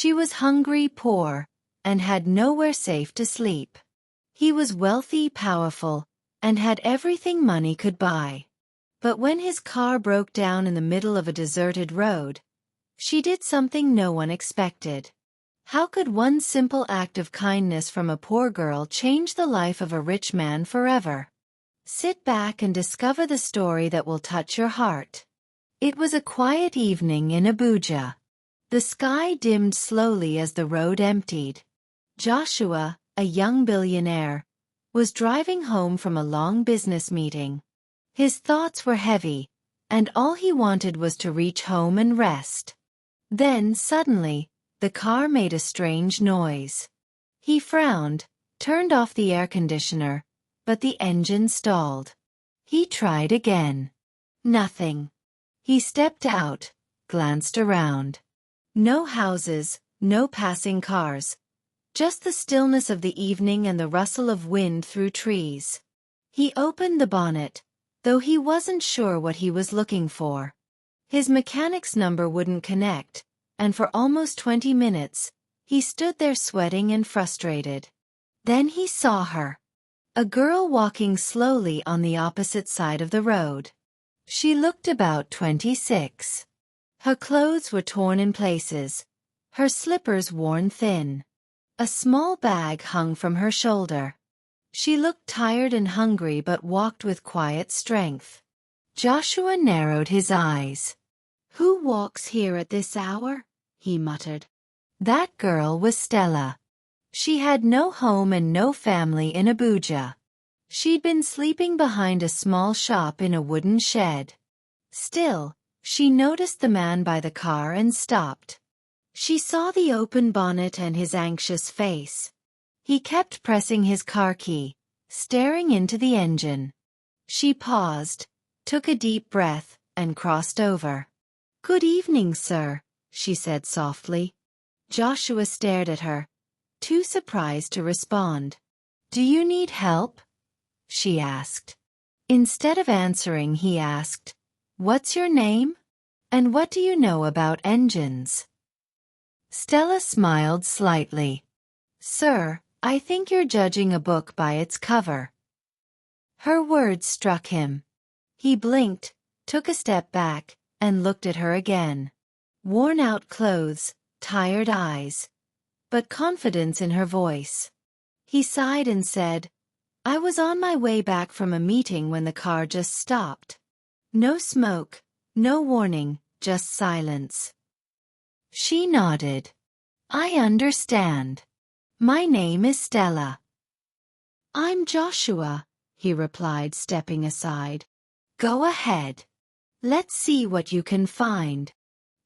She was hungry, poor, and had nowhere safe to sleep. He was wealthy, powerful, and had everything money could buy. But when his car broke down in the middle of a deserted road, she did something no one expected. How could one simple act of kindness from a poor girl change the life of a rich man forever? Sit back and discover the story that will touch your heart. It was a quiet evening in Abuja. The sky dimmed slowly as the road emptied. Joshua, a young billionaire, was driving home from a long business meeting. His thoughts were heavy, and all he wanted was to reach home and rest. Then, suddenly, the car made a strange noise. He frowned, turned off the air conditioner, but the engine stalled. He tried again. Nothing. He stepped out, glanced around. No houses, no passing cars. Just the stillness of the evening and the rustle of wind through trees. He opened the bonnet, though he wasn't sure what he was looking for. His mechanic's number wouldn't connect, and for almost 20 minutes, he stood there sweating and frustrated. Then he saw her. A girl walking slowly on the opposite side of the road. She looked about 26. Her clothes were torn in places, her slippers worn thin. A small bag hung from her shoulder. She looked tired and hungry but walked with quiet strength. Joshua narrowed his eyes. "Who walks here at this hour?" he muttered. That girl was Stella. She had no home and no family in Abuja. She'd been sleeping behind a small shop in a wooden shed. Still, she noticed the man by the car and stopped. She saw the open bonnet and his anxious face. He kept pressing his car key, staring into the engine. She paused, took a deep breath, and crossed over. "Good evening, sir," she said softly. Joshua stared at her, too surprised to respond. "Do you need help?" she asked. Instead of answering, he asked, "What's your name? And what do you know about engines?" Stella smiled slightly. "Sir, I think you're judging a book by its cover." Her words struck him. He blinked, took a step back, and looked at her again. Worn-out clothes, tired eyes, but confidence in her voice. He sighed and said, "I was on my way back from a meeting when the car just stopped. No smoke, no warning, just silence." She nodded. "I understand. My name is Stella." "I'm Joshua," he replied, stepping aside. "Go ahead. Let's see what you can find."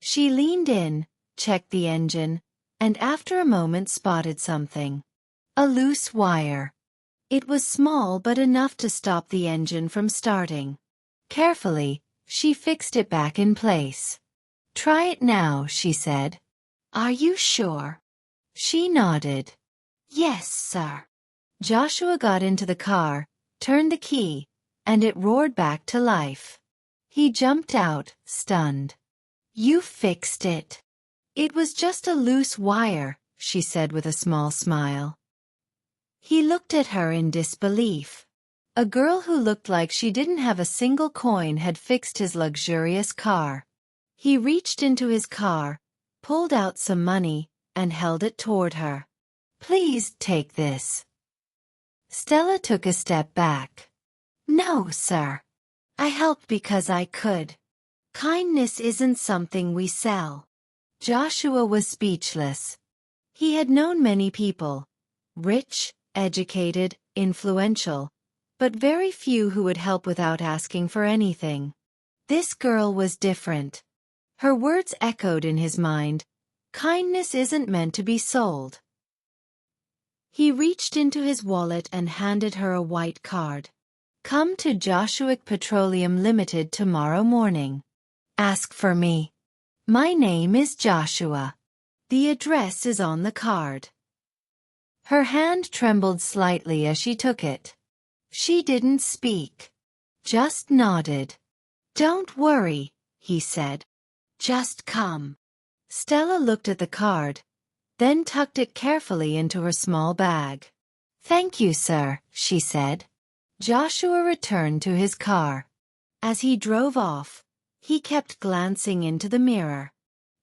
She leaned in, checked the engine, and after a moment spotted something. A loose wire. It was small but enough to stop the engine from starting. Carefully, she fixed it back in place. "Try it now," she said. "Are you sure?" She nodded. "Yes, sir." Joshua got into the car, turned the key, and it roared back to life. He jumped out, stunned. "You fixed it." "It was just a loose wire," she said with a small smile. He looked at her in disbelief. A girl who looked like she didn't have a single coin had fixed his luxurious car. He reached into his car, pulled out some money, and held it toward her. "Please take this." Stella took a step back. "No, sir. I helped because I could. Kindness isn't something we sell." Joshua was speechless. He had known many people, rich, educated, influential, but very few who would help without asking for anything. This girl was different. Her words echoed in his mind. Kindness isn't meant to be sold. He reached into his wallet and handed her a white card. "Come to Joshua Petroleum Limited tomorrow morning. Ask for me. My name is Joshua. The address is on the card." Her hand trembled slightly as she took it. She didn't speak, just nodded. "Don't worry," he said. "Just come." Stella looked at the card, then tucked it carefully into her small bag. "Thank you, sir," she said. Joshua returned to his car. As he drove off, he kept glancing into the mirror.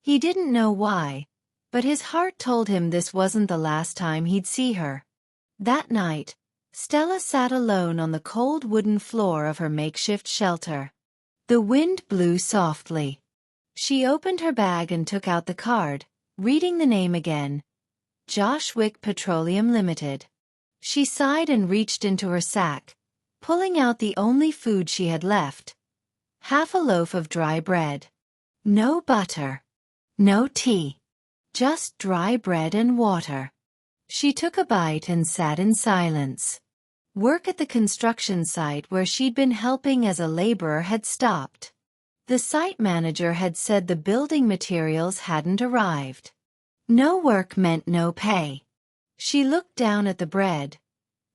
He didn't know why, but his heart told him this wasn't the last time he'd see her. That night, Stella sat alone on the cold wooden floor of her makeshift shelter. The wind blew softly. She opened her bag and took out the card, reading the name again, Josh Wick Petroleum Limited. She sighed and reached into her sack, pulling out the only food she had left, half a loaf of dry bread. No butter. No tea. Just dry bread and water. She took a bite and sat in silence. Work at the construction site where she'd been helping as a laborer had stopped. The site manager had said the building materials hadn't arrived. No work meant no pay. She looked down at the bread,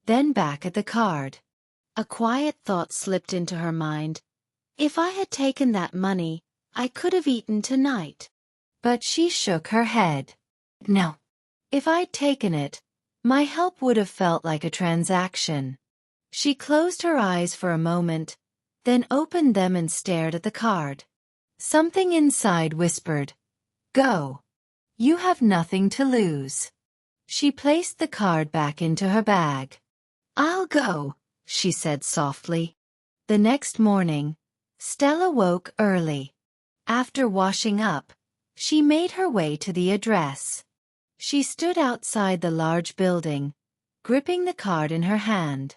then back at the card. A quiet thought slipped into her mind. If I had taken that money, I could have eaten tonight. But she shook her head. No. If I'd taken it, my help would have felt like a transaction. She closed her eyes for a moment, then opened them and stared at the card. Something inside whispered, "Go. You have nothing to lose." She placed the card back into her bag. "I'll go," she said softly. The next morning, Stella woke early. After washing up, she made her way to the address. She stood outside the large building, gripping the card in her hand.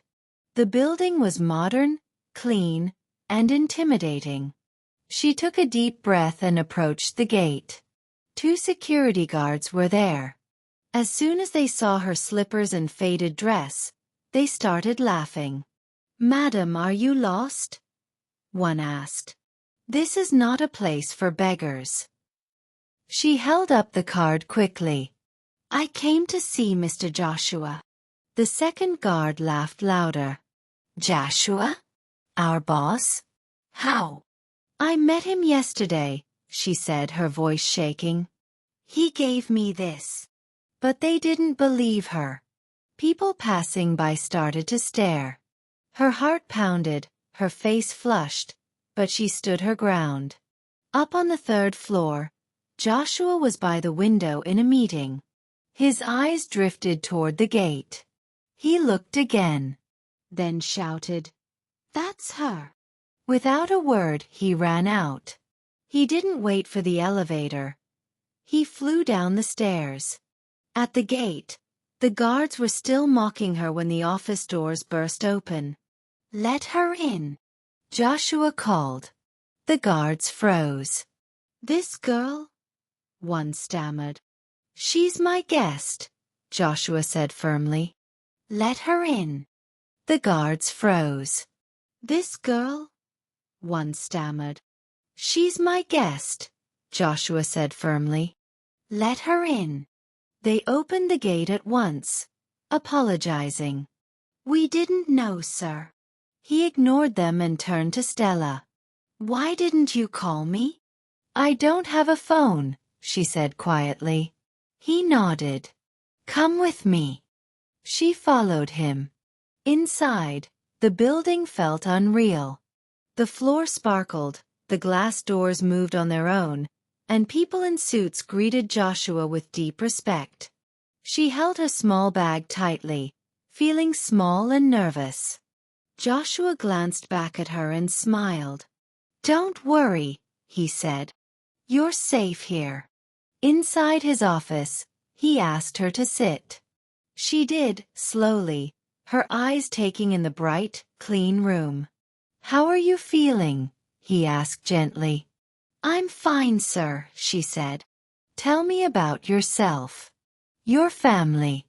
The building was modern, clean, and intimidating. She took a deep breath and approached the gate. 2 security guards were there. As soon as they saw her slippers and faded dress, they started laughing. "Madam, are you lost?" one asked. "This is not a place for beggars." She held up the card quickly. "I came to see Mr. Joshua." The second guard laughed louder. "Joshua? Our boss? How?" "I met him yesterday," she said, her voice shaking. "He gave me this." But they didn't believe her. People passing by started to stare. Her heart pounded, her face flushed, but she stood her ground. Up on the 3rd floor, Joshua was by the window in a meeting. His eyes drifted toward the gate. He looked again, then shouted, "That's her." Without a word, he ran out. He didn't wait for the elevator. He flew down the stairs. At the gate, the guards were still mocking her when the office doors burst open. "Let her in," Joshua called. The guards froze. "This girl?" one stammered. "She's my guest," Joshua said firmly. "Let her in." The guards froze. "This girl?" one stammered. "She's my guest," Joshua said firmly. "Let her in." They opened the gate at once, apologizing. "We didn't know, sir." He ignored them and turned to Stella. "Why didn't you call me?" "I don't have a phone," she said quietly. He nodded. "Come with me." She followed him. Inside, the building felt unreal. The floor sparkled, the glass doors moved on their own, and people in suits greeted Joshua with deep respect. She held her small bag tightly, feeling small and nervous. Joshua glanced back at her and smiled. "Don't worry," he said. "You're safe here." Inside his office, he asked her to sit. She did, slowly, her eyes taking in the bright, clean room. "How are you feeling?" he asked gently. "I'm fine, sir," she said. "Tell me about yourself. Your family.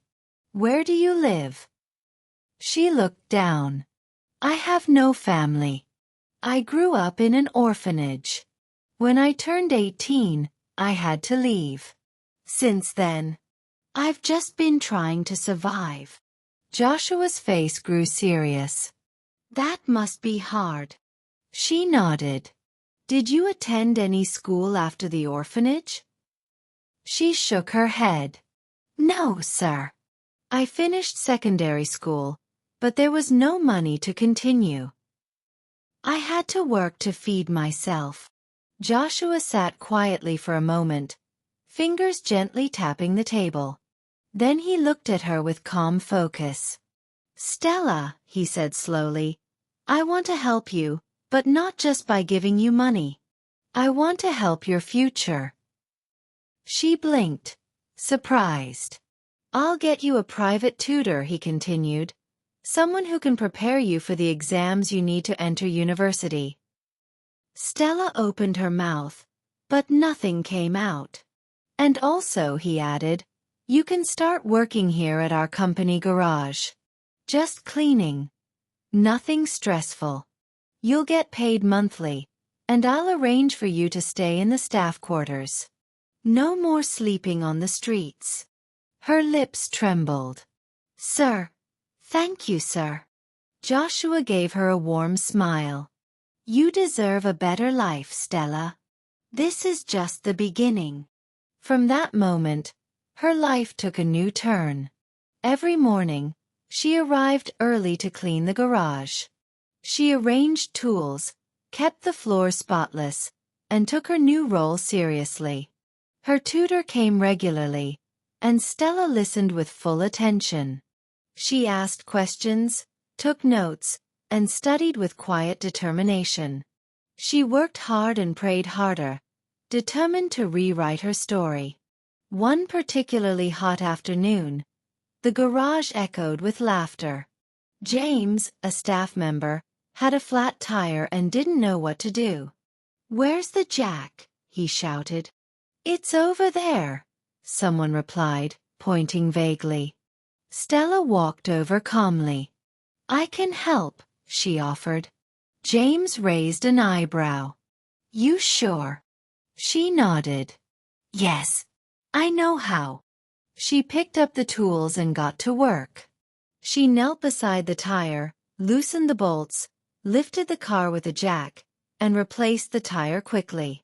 Where do you live?" She looked down. "I have no family. I grew up in an orphanage. When I turned 18, I had to leave. Since then, I've just been trying to survive." Joshua's face grew serious. "That must be hard." She nodded. "Did you attend any school after the orphanage?" She shook her head. No, sir. I finished secondary school, but there was no money to continue. I had to work to feed myself. Joshua sat quietly for a moment, fingers gently tapping the table. Then he looked at her with calm focus. Stella, he said slowly, I want to help you, but not just by giving you money. I want to help your future. She blinked, surprised. I'll get you a private tutor, he continued. Someone who can prepare you for the exams you need to enter university. Stella opened her mouth, but nothing came out. And also, he added, you can start working here at our company garage. Just cleaning. Nothing stressful. You'll get paid monthly, and I'll arrange for you to stay in the staff quarters. No more sleeping on the streets. Her lips trembled. Sir. Thank you, sir. Joshua gave her a warm smile. You deserve a better life, Stella. This is just the beginning. From that moment, her life took a new turn. Every morning, she arrived early to clean the garage. She arranged tools, kept the floor spotless, and took her new role seriously. Her tutor came regularly, and Stella listened with full attention. She asked questions, took notes, and studied with quiet determination. She worked hard and prayed harder, determined to rewrite her story. One particularly hot afternoon, the garage echoed with laughter. James, a staff member, had a flat tire and didn't know what to do. Where's the jack? He shouted. It's over there, someone replied, pointing vaguely. Stella walked over calmly. I can help, she offered. James raised an eyebrow. You sure? She nodded. Yes, I know how. She picked up the tools and got to work. She knelt beside the tire, loosened the bolts, lifted the car with a jack, and replaced the tire quickly.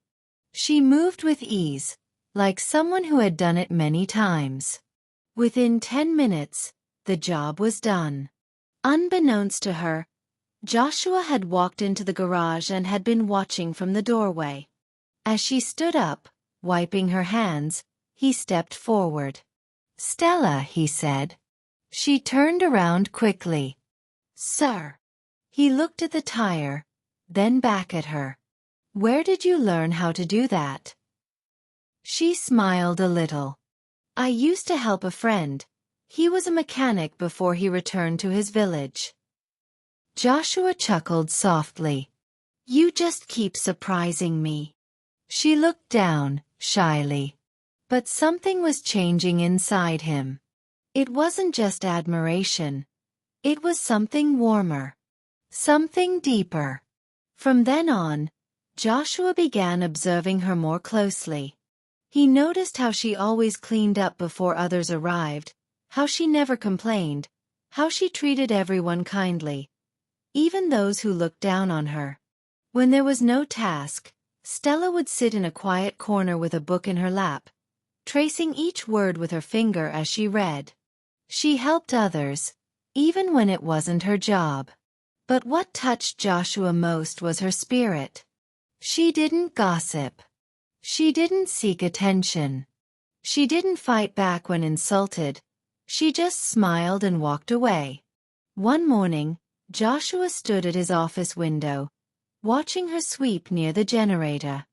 She moved with ease, like someone who had done it many times. Within 10 minutes, the job was done. Unbeknownst to her, Joshua had walked into the garage and had been watching from the doorway. As she stood up, wiping her hands, he stepped forward. Stella, he said. She turned around quickly. Sir. He looked at the tire, then back at her. Where did you learn how to do that? She smiled a little. I used to help a friend. He was a mechanic before he returned to his village. Joshua chuckled softly. You just keep surprising me. She looked down, shyly. But something was changing inside him. It wasn't just admiration. It was something warmer. Something deeper. From then on, Joshua began observing her more closely. He noticed how she always cleaned up before others arrived, how she never complained, how she treated everyone kindly, even those who looked down on her. When there was no task, Stella would sit in a quiet corner with a book in her lap, tracing each word with her finger as she read. She helped others, even when it wasn't her job. But what touched Joshua most was her spirit. She didn't gossip. She didn't seek attention. She didn't fight back when insulted. She just smiled and walked away. One morning, Joshua stood at his office window, watching her sweep near the generator.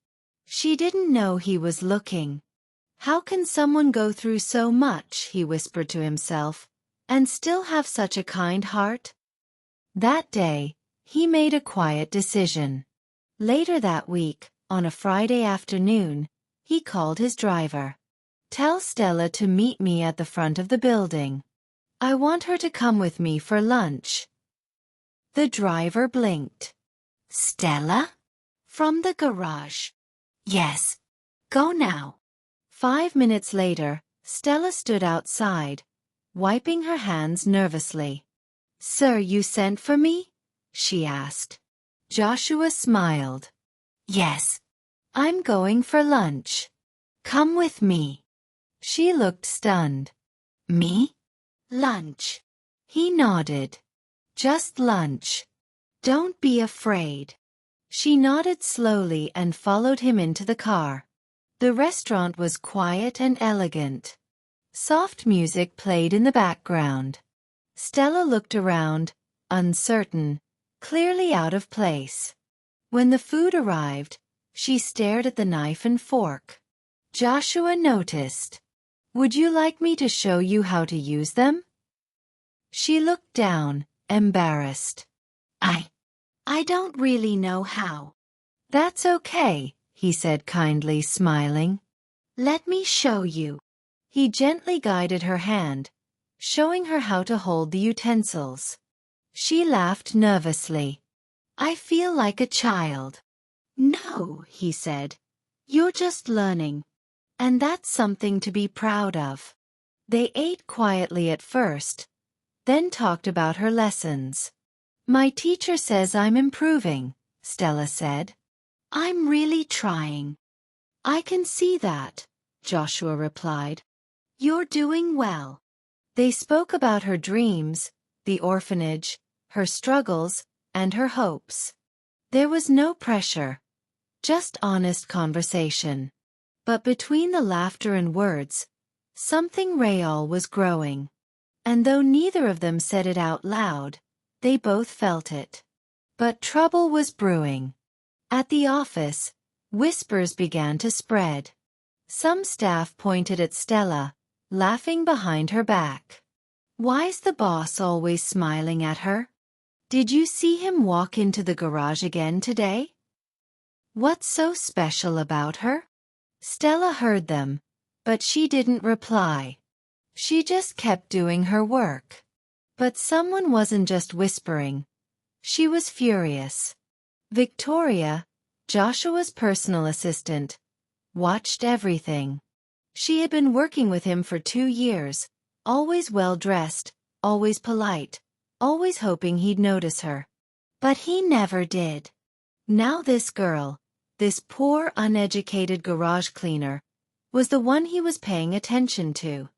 She didn't know he was looking. How can someone go through so much, he whispered to himself, and still have such a kind heart? That day, he made a quiet decision. Later that week, on a Friday afternoon, he called his driver. Tell Stella to meet me at the front of the building. I want her to come with me for lunch. The driver blinked. Stella? From the garage. Yes. Go now. 5 minutes later, Stella stood outside, wiping her hands nervously. Sir, you sent for me? She asked. Joshua smiled. Yes. I'm going for lunch. Come with me. She looked stunned. Me? Lunch. He nodded. Just lunch. Don't be afraid. She nodded slowly and followed him into the car. The restaurant was quiet and elegant. Soft music played in the background. Stella looked around, uncertain, clearly out of place. When the food arrived, she stared at the knife and fork. Joshua noticed. Would you like me to show you how to use them? She looked down, embarrassed. I don't really know how. That's okay, he said kindly, smiling. Let me show you. He gently guided her hand, showing her how to hold the utensils. She laughed nervously. I feel like a child. No, he said. You're just learning. And that's something to be proud of. They ate quietly at first, then talked about her lessons. My teacher says I'm improving, Stella said. I'm really trying. I can see that, Joshua replied. You're doing well. They spoke about her dreams, the orphanage, her struggles, and her hopes. There was no pressure, just honest conversation. But between the laughter and words, something real was growing. And though neither of them said it out loud, they both felt it. But trouble was brewing. At the office, whispers began to spread. Some staff pointed at Stella, laughing behind her back. Why's the boss always smiling at her? Did you see him walk into the garage again today? What's so special about her? Stella heard them, but she didn't reply. She just kept doing her work. But someone wasn't just whispering. She was furious. Victoria, Joshua's personal assistant, watched everything. She had been working with him for 2 years, always well-dressed, always polite, always hoping he'd notice her. But he never did. Now this girl, this poor uneducated garage cleaner, was the one he was paying attention to.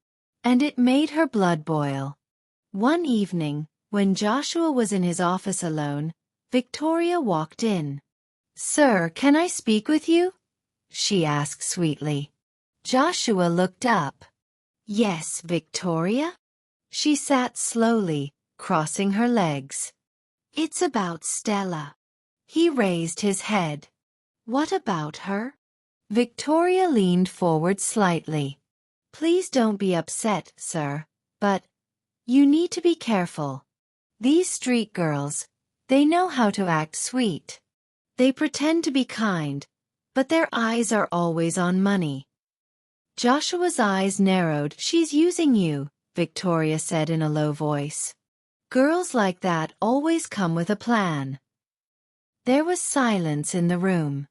And it made her blood boil. One evening, when Joshua was in his office alone, Victoria walked in. Sir, can I speak with you? She asked sweetly. Joshua looked up. Yes, Victoria? She sat slowly, crossing her legs. It's about Stella. He raised his head. What about her? Victoria leaned forward slightly. Please don't be upset, sir, but you need to be careful. These street girls, they know how to act sweet. They pretend to be kind, but their eyes are always on money. Joshua's eyes narrowed. She's using you, Victoria said in a low voice. Girls like that always come with a plan. There was silence in the room.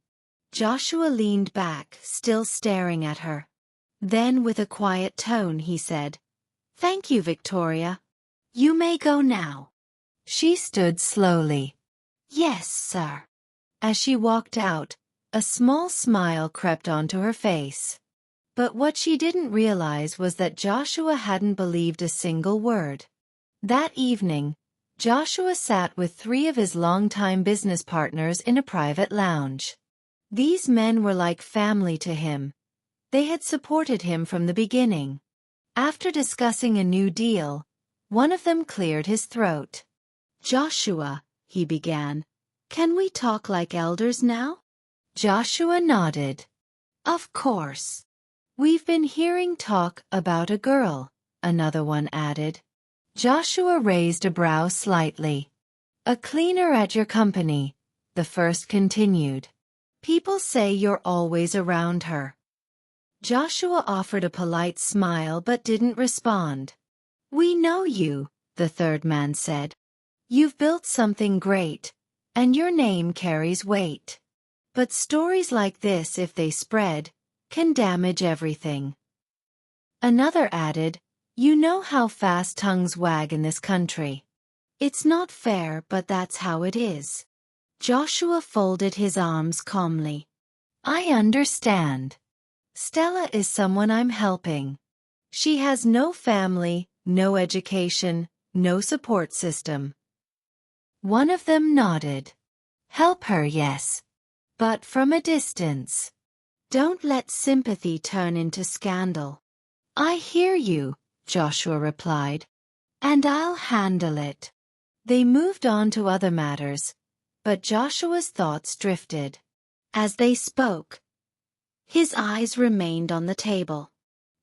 Joshua leaned back, still staring at her. Then with a quiet tone he said, Thank you, Victoria. You may go now. She stood slowly. Yes, sir. As she walked out, a small smile crept onto her face. But what she didn't realize was that Joshua hadn't believed a single word. That evening, Joshua sat with 3 of his longtime business partners in a private lounge. These men were like family to him. They had supported him from the beginning. After discussing a new deal, one of them cleared his throat. Joshua, he began, can we talk like elders now? Joshua nodded. Of course. We've been hearing talk about a girl, another one added. Joshua raised a brow slightly. A cleaner at your company, the first continued. People say you're always around her. Joshua offered a polite smile but didn't respond. We know you, the third man said. You've built something great, and your name carries weight. But stories like this, if they spread, can damage everything. Another added, you know how fast tongues wag in this country. It's not fair, but that's how it is. Joshua folded his arms calmly. I understand. Stella is someone I'm helping. She has no family, no education, no support system. One of them nodded. Help her, yes. But from a distance. Don't let sympathy turn into scandal. I hear you, Joshua replied. And I'll handle it. They moved on to other matters, but Joshua's thoughts drifted. As they spoke, his eyes remained on the table.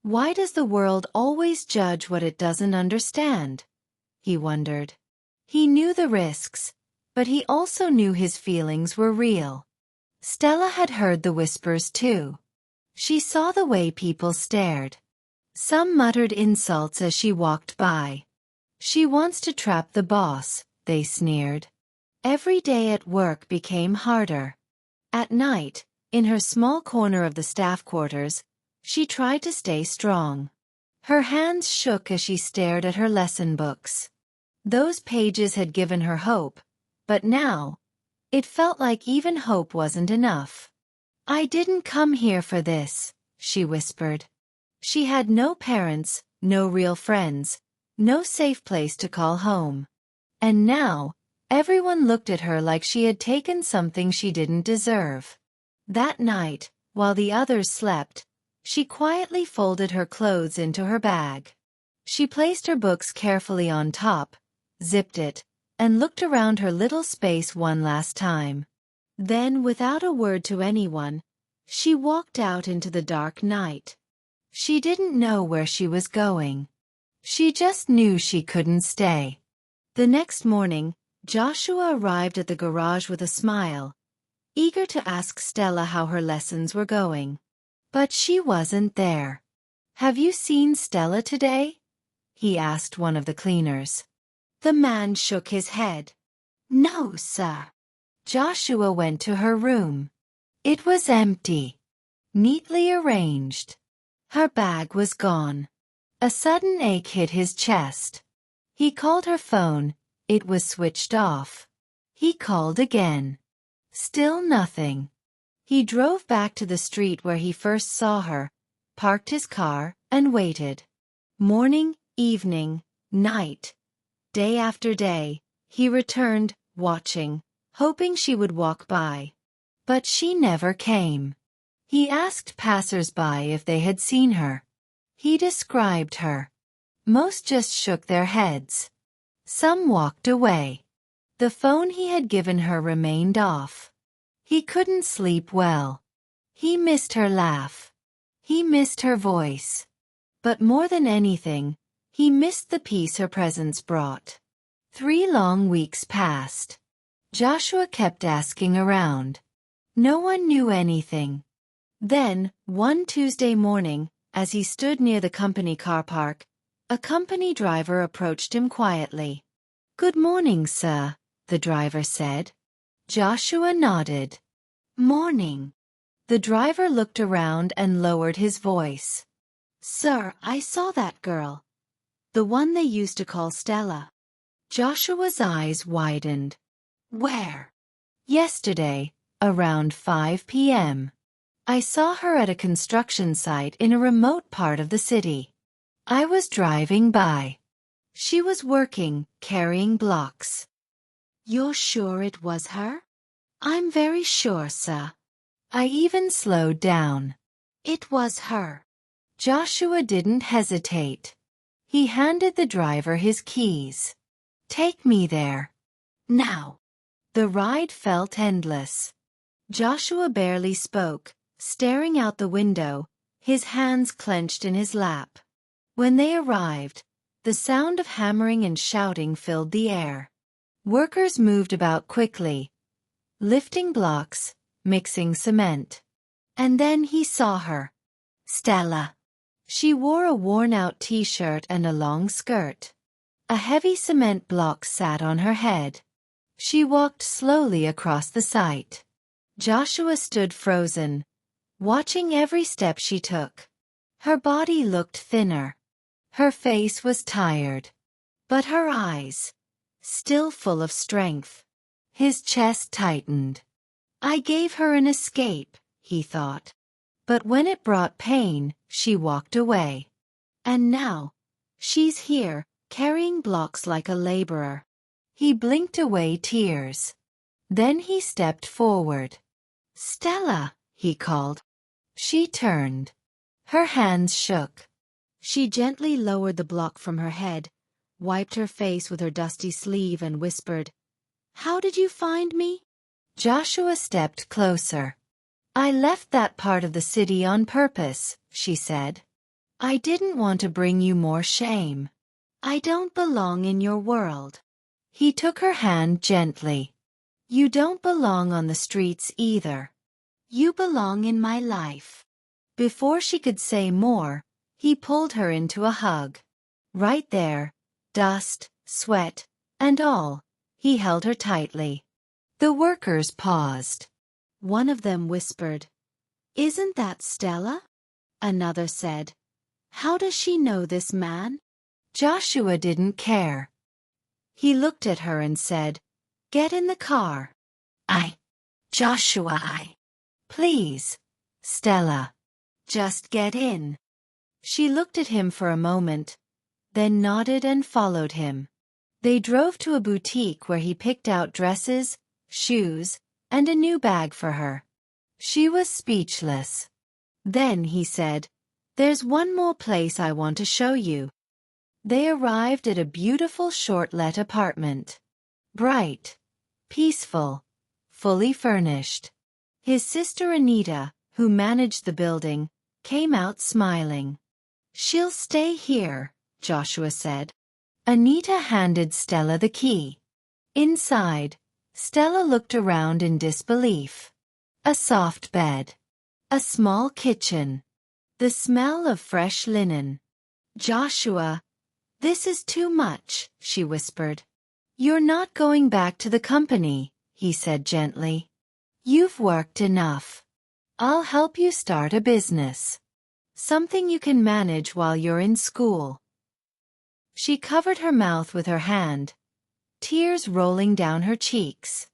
Why does the world always judge what it doesn't understand? He wondered. He knew the risks, but he also knew his feelings were real. Stella had heard the whispers too. She saw the way people stared. Some muttered insults as she walked by. She wants to trap the boss, they sneered. Every day at work became harder. At night, in her small corner of the staff quarters, she tried to stay strong. Her hands shook as she stared at her lesson books. Those pages had given her hope, but now, it felt like even hope wasn't enough. I didn't come here for this, she whispered. She had no parents, no real friends, no safe place to call home. And now, everyone looked at her like she had taken something she didn't deserve. That night, while the others slept, she quietly folded her clothes into her bag. She placed her books carefully on top, zipped it, and looked around her little space one last time. Then, without a word to anyone, she walked out into the dark night. She didn't know where she was going. She just knew she couldn't stay. The next morning, Joshua arrived at the garage with a smile, eager to ask Stella how her lessons were going. But she wasn't there. Have you seen Stella today? He asked one of the cleaners. The man shook his head. No, sir. Joshua went to her room. It was empty, neatly arranged. Her bag was gone. A sudden ache hit his chest. He called her phone. It was switched off. He called again. Still nothing. He drove back to the street where he first saw her, parked his car, and waited. Morning, evening, night. Day after day, he returned, watching, hoping she would walk by. But she never came. He asked passers-by if they had seen her. He described her. Most just shook their heads. Some walked away. The phone he had given her remained off. He couldn't sleep well. He missed her laugh. He missed her voice. But more than anything, he missed the peace her presence brought. 3 long weeks passed. Joshua kept asking around. No one knew anything. Then, one Tuesday morning, as he stood near the company car park, a company driver approached him quietly. Good morning, sir, the driver said. Joshua nodded. Morning. The driver looked around and lowered his voice. Sir, I saw that girl. The one they used to call Stella. Joshua's eyes widened. Where? Yesterday, around 5 p.m. I saw her at a construction site in a remote part of the city. I was driving by. She was working, carrying blocks. You're sure it was her? I'm very sure, sir. I even slowed down. It was her. Joshua didn't hesitate. He handed the driver his keys. Take me there. Now. The ride felt endless. Joshua barely spoke, staring out the window, his hands clenched in his lap. When they arrived, the sound of hammering and shouting filled the air. Workers moved about quickly, lifting blocks, mixing cement. And then he saw her. Stella. She wore a worn-out t-shirt and a long skirt. A heavy cement block sat on her head. She walked slowly across the site. Joshua stood frozen, watching every step she took. Her body looked thinner. Her face was tired. But her eyes, still full of strength. His chest tightened. I gave her an escape, he thought. But when it brought pain, she walked away. And now, she's here, carrying blocks like a laborer. He blinked away tears. Then he stepped forward. Stella, he called. She turned. Her hands shook. She gently lowered the block from her head, wiped her face with her dusty sleeve and whispered, "How did you find me?" Joshua stepped closer. "I left that part of the city on purpose," she said. "I didn't want to bring you more shame. I don't belong in your world." He took her hand gently. "You don't belong on the streets either. You belong in my life." Before she could say more, he pulled her into a hug. Right there, dust, sweat, and all, he held her tightly. The workers paused. One of them whispered, "Isn't that Stella?" Another said, "How does she know this man?" Joshua didn't care. He looked at her and said, "Get in the car." Joshua, please, Stella. Just get in." She looked at him for a moment, then nodded and followed him. They drove to a boutique where he picked out dresses, shoes, and a new bag for her. She was speechless. Then he said, "There's one more place I want to show you." They arrived at a beautiful short-let apartment. Bright, peaceful, fully furnished. His sister Anita, who managed the building, came out smiling. "She'll stay here," Joshua said. Anita handed Stella the key. Inside, Stella looked around in disbelief. A soft bed. A small kitchen. The smell of fresh linen. "Joshua, this is too much," she whispered. "You're not going back to the company," he said gently. "You've worked enough. I'll help you start a business. Something you can manage while you're in school." She covered her mouth with her hand, tears rolling down her cheeks.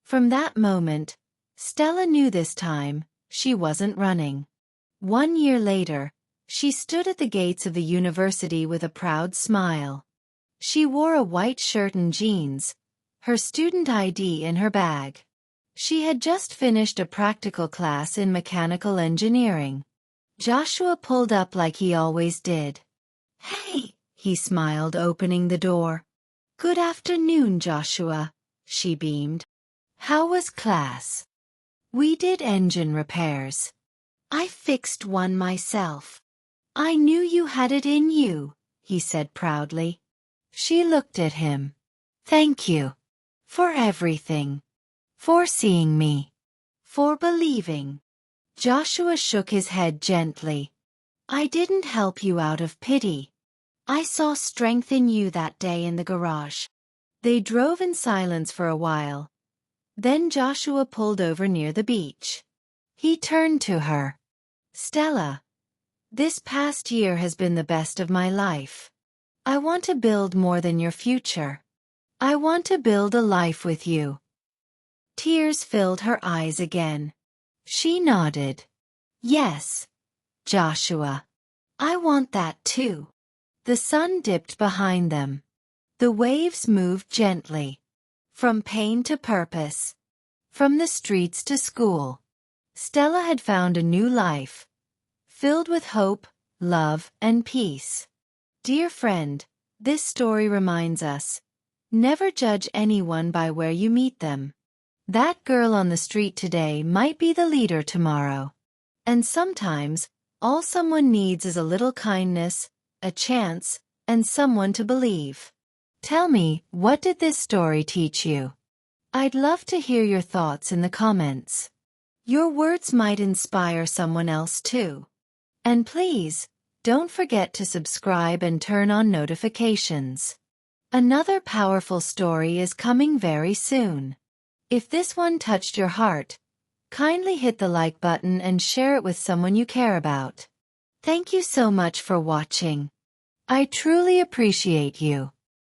From that moment, Stella knew this time, she wasn't running. 1 year later, she stood at the gates of the university with a proud smile. She wore a white shirt and jeans, her student ID in her bag. She had just finished a practical class in mechanical engineering. Joshua pulled up like he always did. "Hey," he smiled, opening the door. "Good afternoon, Joshua," she beamed. "How was class?" "We did engine repairs. I fixed one myself." "I knew you had it in you," he said proudly. She looked at him. "Thank you. For everything. For seeing me. For believing." Joshua shook his head gently. "I didn't help you out of pity. I saw strength in you that day in the garage." They drove in silence for a while. Then Joshua pulled over near the beach. He turned to her. "Stella, this past year has been the best of my life. I want to build more than your future. I want to build a life with you." Tears filled her eyes again. She nodded. "Yes, Joshua. I want that too." The sun dipped behind them. The waves moved gently. From pain to purpose. From the streets to school. Stella had found a new life, filled with hope, love, and peace. Dear friend, this story reminds us, never judge anyone by where you meet them. That girl on the street today might be the leader tomorrow. And sometimes, all someone needs is a little kindness, a chance, and someone to believe. Tell me, what did this story teach you? I'd love to hear your thoughts in the comments. Your words might inspire someone else too. And please, don't forget to subscribe and turn on notifications. Another powerful story is coming very soon. If this one touched your heart, kindly hit the like button and share it with someone you care about. Thank you so much for watching. I truly appreciate you.